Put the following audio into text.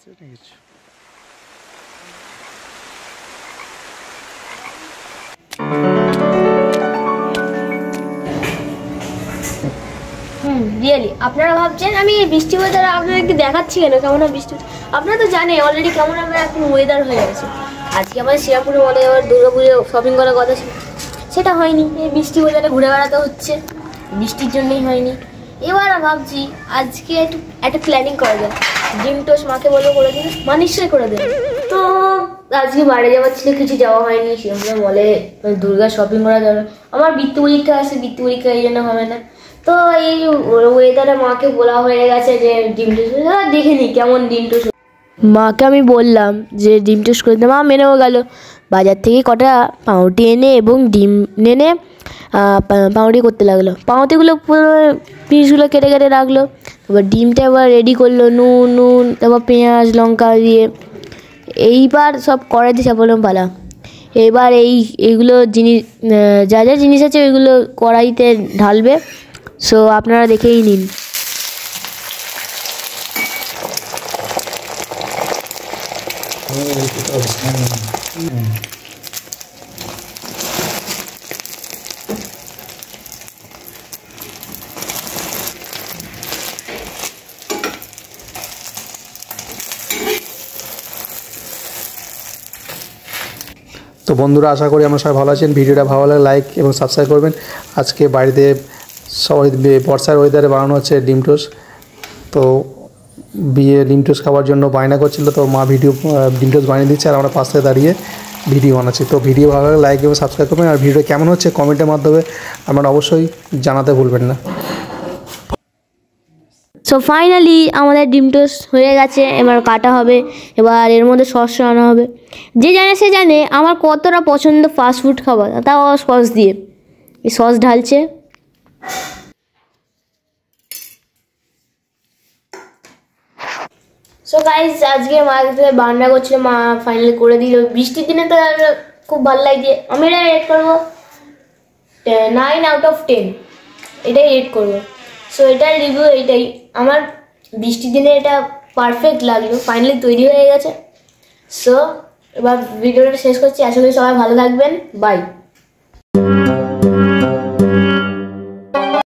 Really আপনারা ভাবছেন আমি এই বৃষ্টি ওয়েদার আপনাদেরকে দেখাচ্ছি কেন কেমন বৃষ্টি, আপনারা তো জানেন অলরেডি কেমন আমরা এখন ওয়েদার হয়ে গেছে। আজকে আমাদের শ্রীরামপুরে বলে আবার দুর্গাপুজো শপিং করার কথা ছিল, সেটা হয়নি। এই বৃষ্টি ওয়েদারে ঘুরে বেড়াতে হচ্ছে, বৃষ্টির জন্যই হয়নি। এবার ভাবছি আজকে একটা প্ল্যানিং করা যায়, ডিম টোস্ট মাকে বলবো করে দিন, মা নিশ্চয়ই করে দেবে। তো আজকে বাইরে যাওয়ার ছিল, কিছু যাওয়া হয়নি। সেরকম বলে দুর্গা শপিং করা যাবে, আমার বৃত্তি পরীক্ষা আছে, বৃত্তি পরীক্ষা এই জন্য হবে না। তো এই ওয়েদারে মাকে বলা হয়ে গেছে যে ডিম টোস্ট দেখে নি কেমন ডিম টোস্ট। মাকে আমি বললাম যে ডিম টোস্ট করে দিতে, মা মেনেও গেল। বাজার থেকে কটা পাউরুটি এনে এবং ডিম এনে পাউরুটি করতে লাগলো। পাউরুটিগুলো পিসগুলো কেটে কেটে রাখলো, তারপর ডিমটা এবার রেডি করলো নুন তারপর পেঁয়াজ লঙ্কা দিয়ে। এইবার সব কড়াইতে চাপালাম পালা। এবার এইগুলো জিনিস যা যা জিনিস আছে ওইগুলো কড়াইতে ঢালবে। সো আপনারা দেখেই নিন। তো বন্ধুরা, আশা করি আমরা সবাই ভালো আছেন। ভিডিওটা ভালো লাগলে লাইক এবং সাবস্ক্রাইব করবেন। আজকে বাড়িতে সবাই বর্ষার ওয়েদারে বানানো হচ্ছে ডিম টোস্ট। তো ডিম টোস্ট খাওয়ার জন্য বায়না করছিল, তো মা ডিম টোস্ট বানিয়ে দিচ্ছে আর আমরা পাশে দাঁড়িয়ে ভিডিও বানাচ্ছি। তো ভিডিও ভালো লাগলে লাইক এবং সাবস্ক্রাইব করবেন, আর ভিডিও কেমন হচ্ছে কমেন্টের মাধ্যমে আপনারা অবশ্যই জানাতে ভুলবেন না। সো ফাইনালি আমাদের ডিম টোস্ট হয়ে গেছে, এবার কাটা হবে। এবার এর মধ্যে সস আনা হবে। যে জানে সে জানে আমার কতটা পছন্দ ফাস্টফুড খাবার, তাও সস দিয়ে। এই সস ঢালছে। সো গাইস, আজকে মা বান্না করছিল, মা ফাইনালি করে দিল। বৃষ্টির দিনে তো খুব ভালো লাগছে। আমি এটা রেট করবো 9/10, এটাই রেট করবো। সো এটার রিভিউ এইটাই, আমার বৃষ্টির দিনে এটা পারফেক্ট লাগলো। ফাইনালি তৈরি হয়ে গেছে। সো এবার ভিডিওটা শেষ করছি। আশা করি সবাই ভালো থাকবেন। বাই।